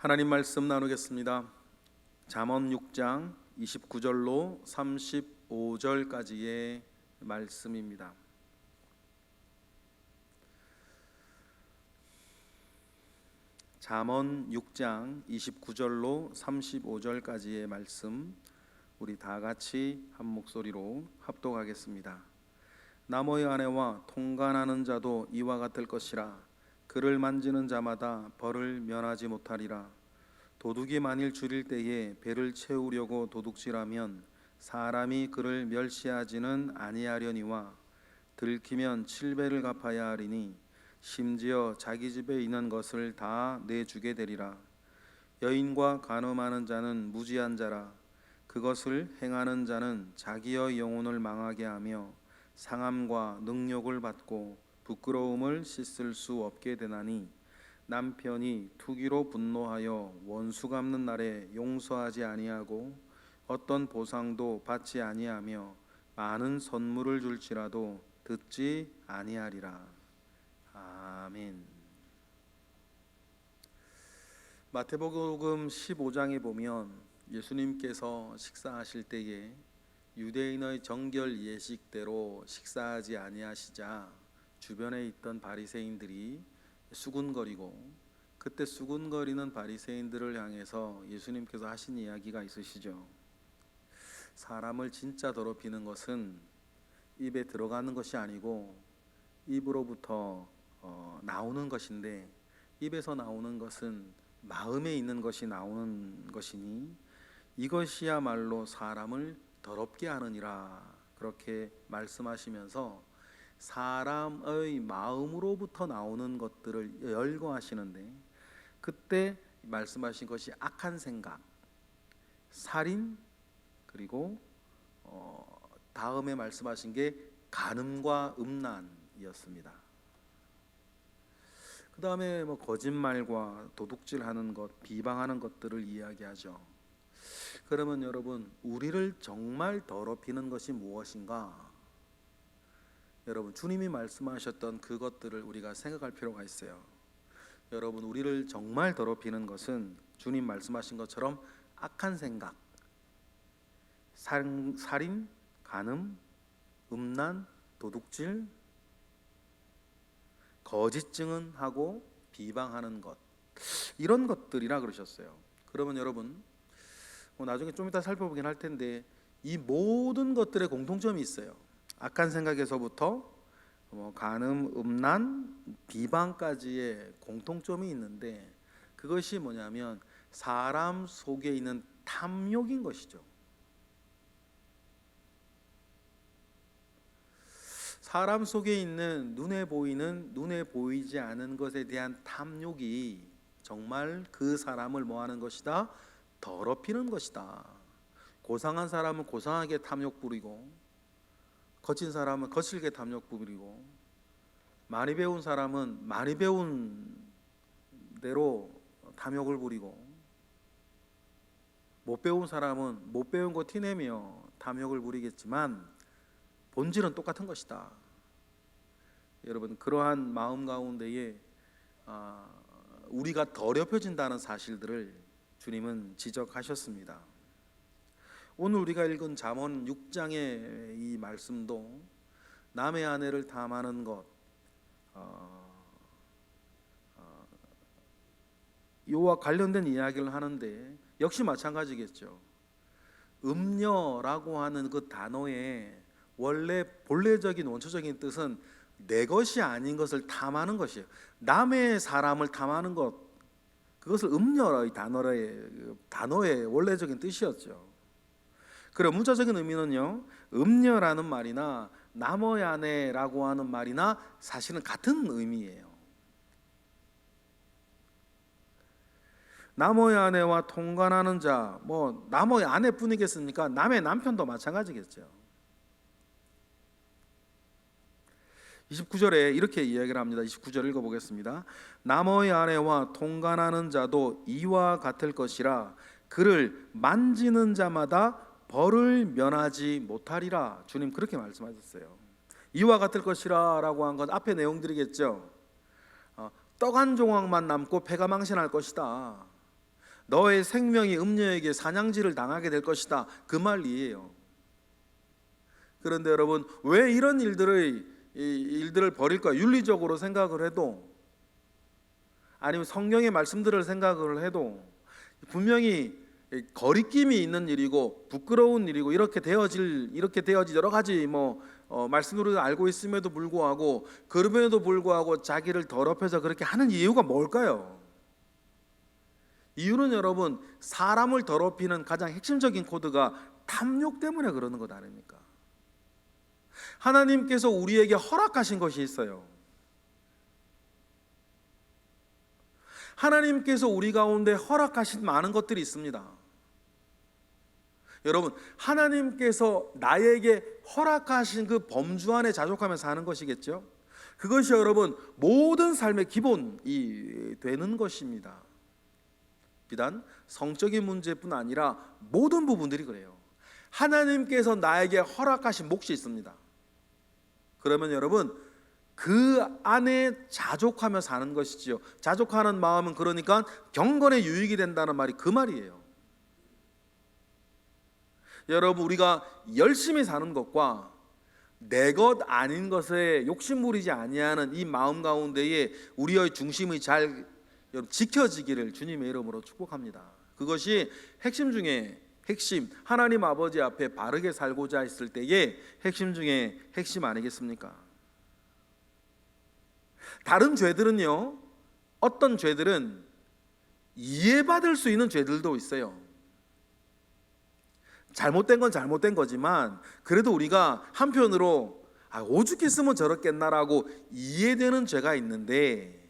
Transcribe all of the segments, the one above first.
하나님 말씀 나누겠습니다. 잠언 6장 29절로 35절까지의 말씀입니다. 잠언 6장 29절로 35절까지의 말씀, 우리 다 같이 한 목소리로 합독하겠습니다. 나무의 아내와 통간하는 자도 이와 같을 것이라. 그를 만지는 자마다 벌을 면하지 못하리라. 도둑이 만일 줄일 때에 배를 채우려고 도둑질하면 사람이 그를 멸시하지는 아니하려니와 들키면 7배를 갚아야 하리니 심지어 자기 집에 있는 것을 다 내주게 되리라. 여인과 간음하는 자는 무지한 자라. 그것을 행하는 자는 자기의 영혼을 망하게 하며 상함과 능욕을 받고 부끄러움을 씻을 수 없게 되나니 남편이 투기로 분노하여 원수 갚는 날에 용서하지 아니하고 어떤 보상도 받지 아니하며 많은 선물을 줄지라도 듣지 아니하리라. 아멘. 마태복음 15장에 보면 예수님께서 식사하실 때에 유대인의 정결 예식대로 식사하지 아니하시자 주변에 있던 바리새인들이 수군거리고, 그때 수군거리는 바리새인들을 향해서 예수님께서 하신 이야기가 있으시죠. 사람을 진짜 더럽히는 것은 입에 들어가는 것이 아니고 입으로부터 나오는 것인데, 입에서 나오는 것은 마음에 있는 것이 나오는 것이니 이것이야말로 사람을 더럽게 하느니라, 그렇게 말씀하시면서 사람의 마음으로부터 나오는 것들을 열거하시는데, 그때 말씀하신 것이 악한 생각, 살인, 그리고 다음에 말씀하신 게 간음과 음란이었습니다. 그 다음에 거짓말과 도둑질하는 것, 비방하는 것들을 이야기하죠. 그러면 여러분, 우리를 정말 더럽히는 것이 무엇인가? 여러분, 주님이 말씀하셨던 그것들을 우리가 생각할 필요가 있어요. 여러분, 우리를 정말 더럽히는 것은 주님 말씀하신 것처럼 악한 생각, 살인, 간음, 음란, 도둑질, 거짓 증언하고 비방하는 것, 이런 것들이라 그러셨어요. 그러면 여러분, 나중에 좀 이따 살펴보긴 할 텐데 이 모든 것들의 공통점이 있어요. 악한 생각에서부터 간음, 음란, 비방까지의 공통점이 있는데, 그것이 뭐냐면 사람 속에 있는 탐욕인 것이죠. 사람 속에 있는 눈에 보이는, 눈에 보이지 않은 것에 대한 탐욕이 정말 그 사람을 뭐하는 것이다? 더럽히는 것이다. 고상한 사람은 고상하게 탐욕 부리고, 거친 사람은 거칠게 탐욕 부리고, 많이 배운 사람은 많이 배운 대로 탐욕을 부리고, 못 배운 사람은 못 배운 거 티내며 탐욕을 부리겠지만 본질은 똑같은 것이다. 여러분, 그러한 마음 가운데에 우리가 더럽혀진다는 사실들을 주님은 지적하셨습니다. 오늘 우리가 읽은 잠언 6장의 이 말씀도 남의 아내를 탐하는 것, 이와 관련된 이야기를 하는데 역시 마찬가지겠죠. 음녀라고 하는 그 단어의 원래 본래적인 원초적인 뜻은 내 것이 아닌 것을 탐하는 것이에요. 남의 사람을 탐하는 것, 그것을 음녀의 단어의 원래적인 뜻이었죠. 그리고 문자적인 의미는요, 음녀라는 말이나 남의 아내라고 하는 말이나 사실은 같은 의미예요. 남의 아내와 통간하는 자, 남의 아내뿐이겠습니까? 남의 남편도 마찬가지겠죠. 29절에 이렇게 이야기를 합니다. 29절 읽어보겠습니다. 남의 아내와 통간하는 자도 이와 같을 것이라. 그를 만지는 자마다 벌을 면하지 못하리라. 주님 그렇게 말씀하셨어요. 이와 같을 것이라 라고 한 건 앞에 내용들이겠죠. 떡 한 조각만 남고 배가 망신할 것이다. 너의 생명이 음녀에게 사냥질을 당하게 될 것이다, 그 말이에요. 그런데 여러분, 왜 이런 일들을 벌일까? 윤리적으로 생각을 해도, 아니면 성경의 말씀들을 생각을 해도 분명히 거리낌이 있는 일이고 부끄러운 일이고 이렇게 되어질 여러 가지 말씀으로 알고 있음에도 불구하고, 그럼에도 불구하고 자기를 더럽혀서 그렇게 하는 이유가 뭘까요? 이유는 여러분, 사람을 더럽히는 가장 핵심적인 코드가 탐욕 때문에 그러는 것 아닙니까? 하나님께서 우리에게 허락하신 것이 있어요. 하나님께서 우리 가운데 허락하신 많은 것들이 있습니다. 여러분, 하나님께서 나에게 허락하신 그 범주 안에 자족하며 사는 것이겠죠. 그것이 여러분 모든 삶의 기본이 되는 것입니다. 비단 성적인 문제뿐 아니라 모든 부분들이 그래요. 하나님께서 나에게 허락하신 몫이 있습니다. 그러면 여러분, 그 안에 자족하며 사는 것이지요. 자족하는 마음은 그러니까 경건의 유익이 된다는 말이 그 말이에요. 여러분, 우리가 열심히 사는 것과 내 것 아닌 것에 욕심부리지 아니하는 이 마음 가운데에 우리의 중심이 잘 지켜지기를 주님의 이름으로 축복합니다. 그것이 핵심 중에 핵심, 하나님 아버지 앞에 바르게 살고자 했을 때의 핵심 중에 핵심 아니겠습니까? 다른 죄들은요, 어떤 죄들은 이해받을 수 있는 죄들도 있어요. 잘못된 건 잘못된 거지만 그래도 우리가 한편으로 오죽했으면 저렇겠나라고 이해되는 죄가 있는데,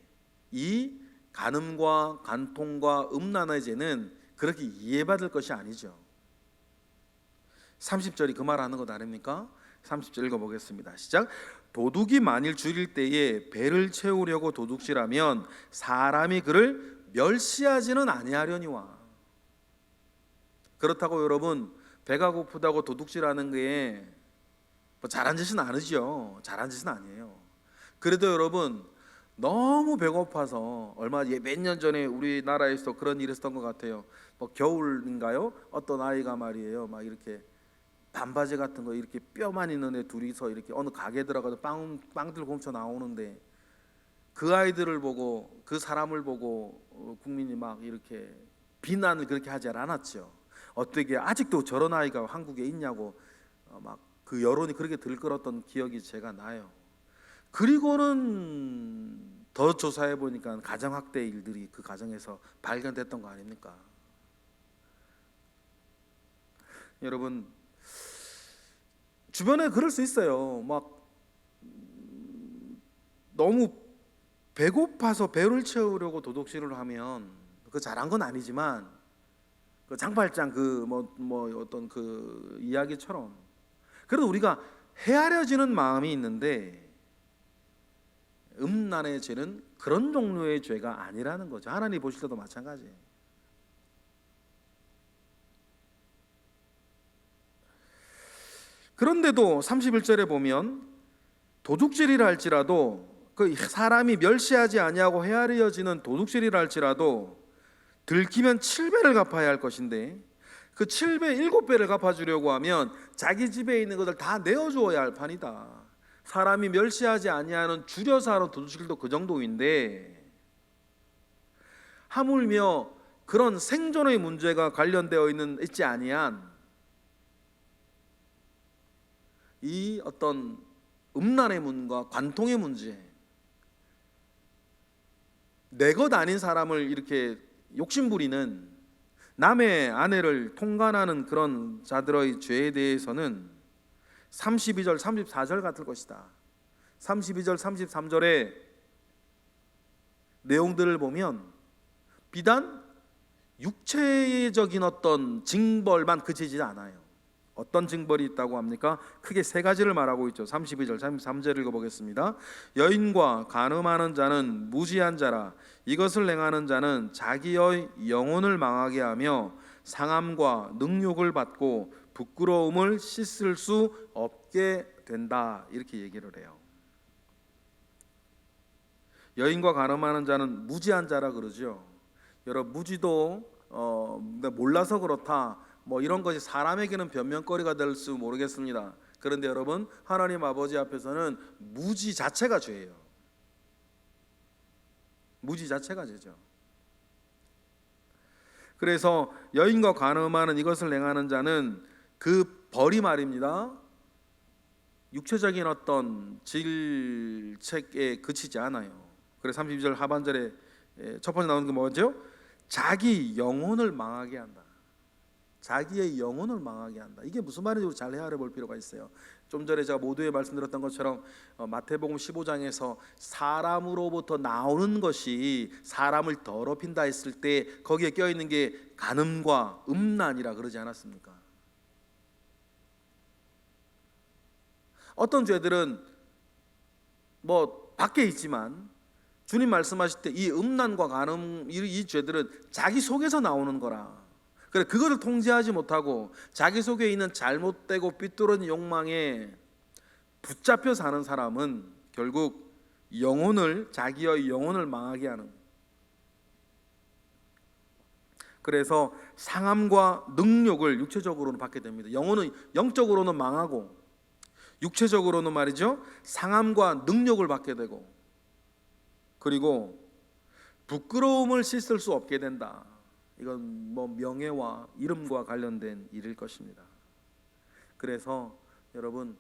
이 간음과 간통과 음란의 죄는 그렇게 이해받을 것이 아니죠. 30절이 그 말하는 것 아닙니까? 30절 읽어보겠습니다. 시작. 도둑이 만일 줄일 때에 배를 채우려고 도둑질하면 사람이 그를 멸시하지는 아니하려니와. 그렇다고 여러분, 배가 고프다고 도둑질하는 게 잘한 짓은 아니죠. 잘한 짓은 아니에요. 그래도 여러분, 너무 배고파서 몇 년 전에 우리나라에서 그런 일이 있었던 것 같아요. 겨울인가요? 어떤 아이가 말이에요, 막 이렇게 반바지 같은 거 이렇게 뼈만 있는 애 둘이서 이렇게 어느 가게 들어가서 빵들 훔쳐 나오는데, 그 아이들을 보고, 그 사람을 보고 국민이 막 이렇게 비난을 그렇게 하지 않았죠. 어떻게 아직도 저런 아이가 한국에 있냐고 막 그 여론이 그렇게 들끓었던 기억이 제가 나요. 그리고는 더 조사해 보니까 가정학대 일들이 그 가정에서 발견됐던 거 아닙니까? 여러분, 주변에 그럴 수 있어요. 막 너무 배고파서 배를 채우려고 도둑질을 하면 그 잘한 건 아니지만, 그 장발장 어떤 그 이야기처럼 그래도 우리가 헤아려지는 마음이 있는데, 음란의 죄는 그런 종류의 죄가 아니라는 거죠. 하나님 보실 때도 마찬가지예요. 그런데도 31절에 보면 도둑질이라 할지라도, 그 사람이 멸시하지 아니하고 헤아려지는 도둑질이라 할지라도 들키면 7배를 갚아야 할 것인데, 그 7배 7배를 갚아주려고 하면 자기 집에 있는 것을 다 내어주어야 할 판이다. 사람이 멸시하지 아니하는 줄여서 하는 도둑질도 그 정도인데, 하물며 그런 생존의 문제가 관련되어 있지 아니한 이 어떤 음란의 문과 관통의 문제, 내 것 아닌 사람을 이렇게 욕심부리는 남의 아내를 통간하는 그런 자들의 죄에 대해서는 32절 34절 같을 것이다. 32절 33절의 내용들을 보면 비단 육체적인 어떤 징벌만 그치지 않아요. 어떤 징벌이 있다고 합니까? 크게 세 가지를 말하고 있죠. 32절 33절 읽어보겠습니다. 여인과 간음하는 자는 무지한 자라. 이것을 행하는 자는 자기의 영혼을 망하게 하며 상함과 능욕을 받고 부끄러움을 씻을 수 없게 된다. 이렇게 얘기를 해요. 여인과 간음하는 자는 무지한 자라 그러죠. 여러분, 무지도 몰라서 그렇다 이런 것이 사람에게는 변명거리가 될 수 모르겠습니다. 그런데 여러분, 하나님 아버지 앞에서는 무지 자체가 죄예요. 무지 자체가 죄죠. 그래서 여인과 간음하는 이것을 행하는 자는 그 벌이 말입니다, 육체적인 어떤 질책에 그치지 않아요. 그래서 32절 하반절에 첫 번째 나오는 게 뭐죠? 자기 영혼을 망하게 한다. 자기의 영혼을 망하게 한다. 이게 무슨 말인지 잘 헤아려 볼 필요가 있어요. 좀 전에 제가 모두에 말씀드렸던 것처럼 마태복음 15장에서 사람으로부터 나오는 것이 사람을 더럽힌다 했을 때 거기에 껴있는 게 간음과 음란이라 그러지 않았습니까? 어떤 죄들은 밖에 있지만 주님 말씀하실 때 이 음란과 간음, 이 죄들은 자기 속에서 나오는 거라. 그래, 그거를 통제하지 못하고 자기 속에 있는 잘못되고 삐뚤어진 욕망에 붙잡혀 사는 사람은 결국 자기의 영혼을 망하게 하는. 그래서 상함과 능욕을 육체적으로는 받게 됩니다. 영적으로는 망하고 육체적으로는 말이죠, 상함과 능욕을 받게 되고, 그리고 부끄러움을 씻을 수 없게 된다. 이건 명예와 이름과 관련된 일일 것입니다. 그래서 여러분,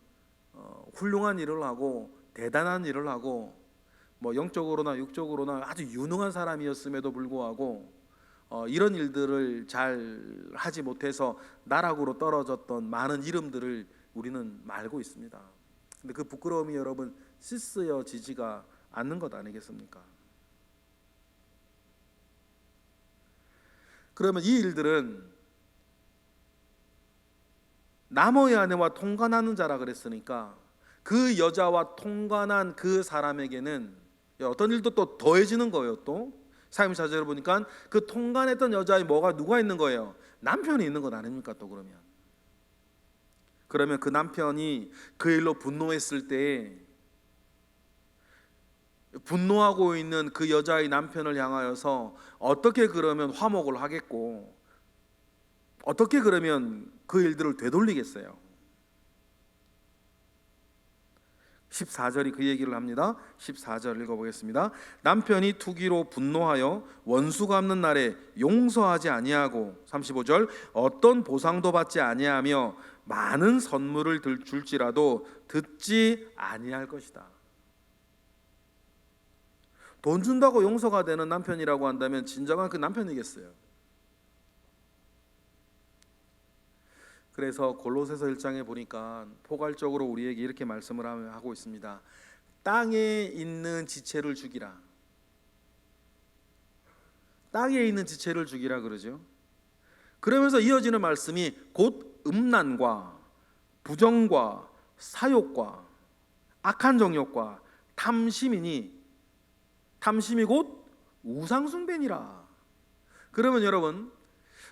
훌륭한 일을 하고 대단한 일을 하고 영적으로나 육적으로나 아주 유능한 사람이었음에도 불구하고 이런 일들을 잘 하지 못해서 나락으로 떨어졌던 많은 이름들을 우리는 알고 있습니다. 근데 그 부끄러움이 여러분 씻어지지가 않는 것 아니겠습니까? 그러면 이 일들은 남의 아내와 통관하는 자라 그랬으니까 그 여자와 통관한 그 사람에게는 어떤 일도 또 더해지는 거예요. 또 34절을 보니까 그 통관했던 여자에 누가 있는 거예요? 남편이 있는 것 아닙니까? 또 그러면 그 남편이 그 일로 분노했을 때 분노하고 있는 그 여자의 남편을 향하여서 어떻게 그러면 화목을 하겠고 어떻게 그러면 그 일들을 되돌리겠어요? 14절이 그 얘기를 합니다. 14절 읽어보겠습니다. 남편이 투기로 분노하여 원수 갚는 날에 용서하지 아니하고, 35절, 어떤 보상도 받지 아니하며 많은 선물을 줄지라도 듣지 아니할 것이다. 돈 준다고 용서가 되는 남편이라고 한다면 진정한 그 남편이겠어요. 그래서 골로새서 1장에 보니까 포괄적으로 우리에게 이렇게 말씀을 하고 있습니다. 땅에 있는 지체를 죽이라. 땅에 있는 지체를 죽이라 그러죠. 그러면서 이어지는 말씀이 곧 음란과 부정과 사욕과 악한 정욕과 탐심이니 탐심이 곧 우상숭배니라. 그러면 여러분,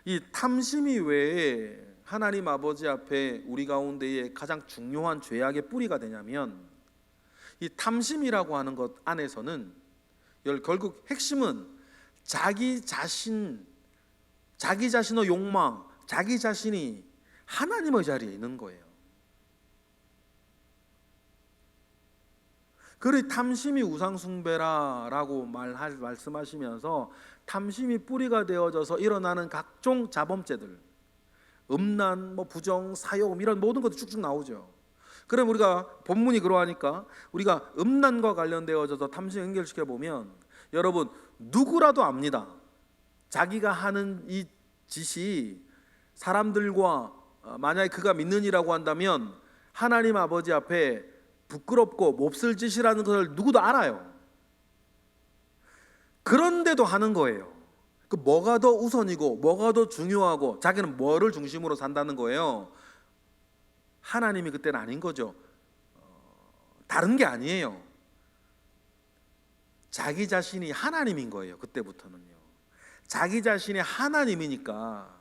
이 탐심이 왜 하나님 아버지 앞에 우리 가운데에 가장 중요한 죄악의 뿌리가 되냐면, 이 탐심이라고 하는 것 안에서는 결국 핵심은 자기 자신의 욕망, 자기 자신이 하나님의 자리에 있는 거예요. 그래, 탐심이 우상숭배라고 말씀하시면서 탐심이 뿌리가 되어져서 일어나는 각종 자범죄들, 음란, 부정, 사욕 이런 모든 것도 쭉쭉 나오죠. 그럼 우리가 본문이 그러하니까 우리가 음란과 관련되어져서 탐심 연결시켜 보면 여러분 누구라도 압니다. 자기가 하는 이 짓이 사람들과 만약에 그가 믿는 이라고 한다면 하나님 아버지 앞에 부끄럽고 몹쓸 짓이라는 것을 누구도 알아요. 그런데도 하는 거예요. 그 뭐가 더 우선이고 뭐가 더 중요하고 자기는 뭐를 중심으로 산다는 거예요. 하나님이 그때는 아닌 거죠. 다른 게 아니에요. 자기 자신이 하나님인 거예요. 그때부터는요. 자기 자신이 하나님이니까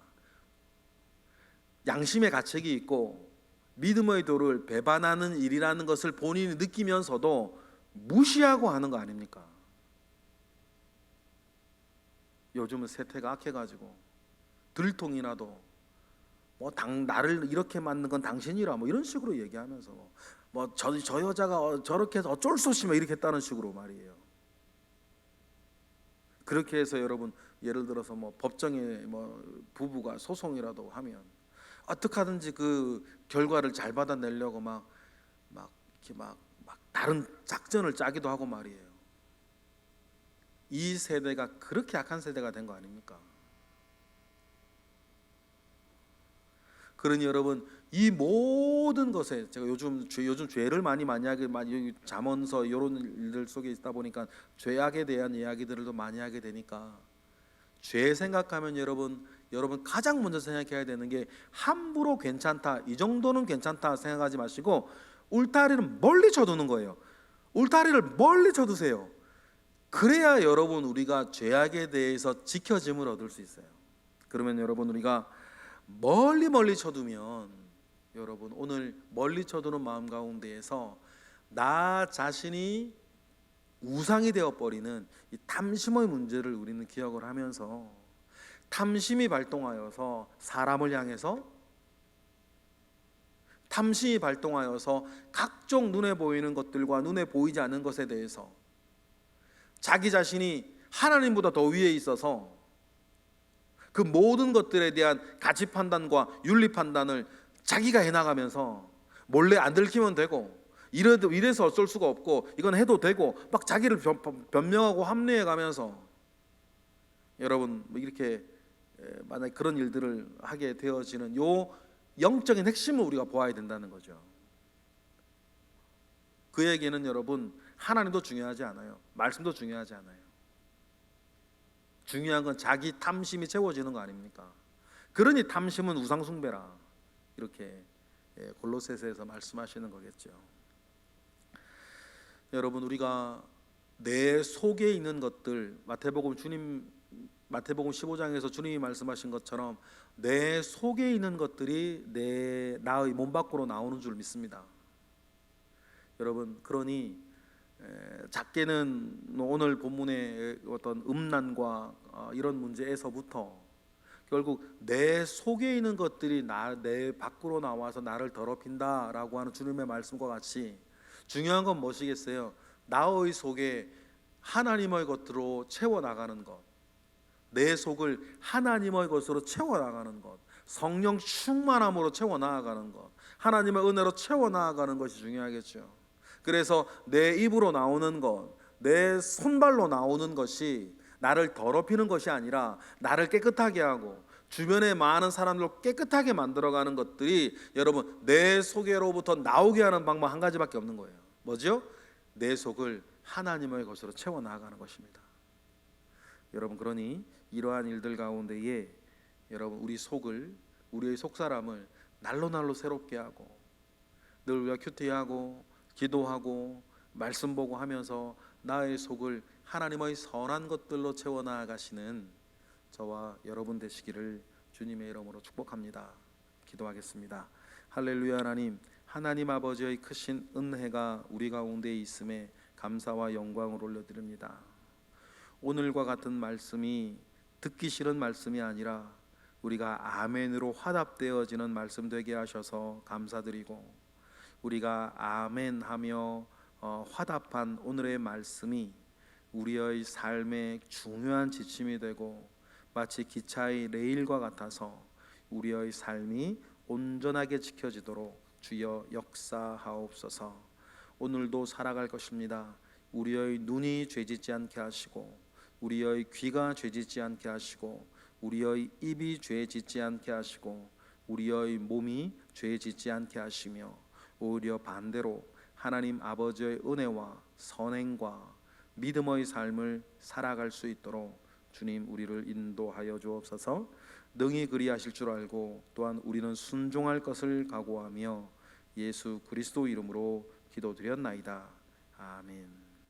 양심의 가책이 있고 믿음의 도를 배반하는 일이라는 것을 본인이 느끼면서도 무시하고 하는 거 아닙니까? 요즘은 세태가 악해가지고 들통이나도 나를 이렇게 만든 건 당신이라 뭐 이런 식으로 얘기하면서 뭐 저 여자가 저렇게 해서 어쩔 수 없이 뭐 이렇게 했다는 식으로 말이에요. 그렇게 해서 여러분 예를 들어서 뭐 법정에 뭐 부부가 소송이라도 하면 어떻게 하든지 그 결과를 잘 받아내려고 이렇게 다른 작전을 짜기도 하고 말이에요. 이 세대가 그렇게 약한 세대가 된 거 아닙니까? 그러니 여러분 이 모든 것에 제가 요즘 죄를 많이 하게 잠언서 이런 일들 속에 있다 보니까 죄악에 대한 이야기들을 더 많이 하게 되니까 죄 생각하면 여러분 가장 먼저 생각해야 되는 게 함부로 괜찮다, 이 정도는 괜찮다 생각하지 마시고 울타리를 멀리 쳐두는 거예요. 울타리를 멀리 쳐두세요. 그래야 여러분 우리가 죄악에 대해서 지켜짐을 얻을 수 있어요. 그러면 여러분 우리가 멀리 쳐두면 여러분 오늘 멀리 쳐두는 마음 가운데에서 나 자신이 우상이 되어버리는 이 탐심의 문제를 우리는 기억을 하면서 탐심이 발동하여서 사람을 향해서 탐심이 발동하여서 각종 눈에 보이는 것들과 눈에 보이지 않는 것에 대해서 자기 자신이 하나님보다 더 위에 있어서 그 모든 것들에 대한 가치 판단과 윤리 판단을 자기가 해나가면서 몰래 안 들키면 되고 이래서 어쩔 수가 없고 이건 해도 되고 막 자기를 변명하고 합리해 가면서 여러분 이렇게 만약 그런 일들을 하게 되어지는 요 영적인 핵심을 우리가 보아야 된다는 거죠. 그에게는 여러분 하나님도 중요하지 않아요. 말씀도 중요하지 않아요. 중요한 건 자기 탐심이 채워지는 거 아닙니까? 그러니 탐심은 우상 숭배라 이렇게 골로새서에서 말씀하시는 거겠죠. 여러분 우리가 내 속에 있는 것들 마태복음 15장에서 주님이 말씀하신 것처럼 내 속에 있는 것들이 나의 몸 밖으로 나오는 줄 믿습니다. 여러분 그러니 작게는 오늘 본문의 어떤 음란과 이런 문제에서부터 결국 내 속에 있는 것들이 내 밖으로 나와서 나를 더럽힌다라고 하는 주님의 말씀과 같이 중요한 건 무엇이겠어요? 나의 속에 하나님의 것으로 채워나가는 것, 내 속을 하나님의 것으로 채워나가는 것, 성령 충만함으로 채워나가는 것, 하나님의 은혜로 채워나가는 것이 중요하겠죠. 그래서 내 입으로 나오는 것, 내 손발로 나오는 것이 나를 더럽히는 것이 아니라 나를 깨끗하게 하고 주변에 많은 사람들을 깨끗하게 만들어가는 것들이 여러분 내 속에로부터 나오게 하는 방법 한 가지밖에 없는 거예요. 뭐죠? 내 속을 하나님의 것으로 채워나가는 것입니다. 여러분 그러니 이러한 일들 가운데에 여러분 우리의 속사람을 날로 새롭게 하고 늘 우리가 큐티하고 기도하고 말씀 보고 하면서 나의 속을 하나님의 선한 것들로 채워나가시는 저와 여러분 되시기를 주님의 이름으로 축복합니다. 기도하겠습니다. 할렐루야. 하나님 아버지의 크신 은혜가 우리 가운데 있음에 감사와 영광을 올려드립니다. 오늘과 같은 말씀이 듣기 싫은 말씀이 아니라 우리가 아멘으로 화답되어지는 말씀 되게 하셔서 감사드리고 우리가 아멘하며 화답한 오늘의 말씀이 우리의 삶의 중요한 지침이 되고 마치 기차의 레일과 같아서 우리의 삶이 온전하게 지켜지도록 주여 역사하옵소서. 오늘도 살아갈 것입니다. 우리의 눈이 죄짓지 않게 하시고 우리의 귀가 죄짓지 않게 하시고 우리의 입이 죄짓지 않게 하시고 우리의 몸이 죄짓지 않게 하시며 오히려 반대로 하나님 아버지의 은혜와 선행과 믿음의 삶을 살아갈 수 있도록 주님 우리를 인도하여 주옵소서. 능히 그리하실 줄 알고 또한 우리는 순종할 것을 각오하며 예수 그리스도 이름으로 기도드렸나이다. 아멘.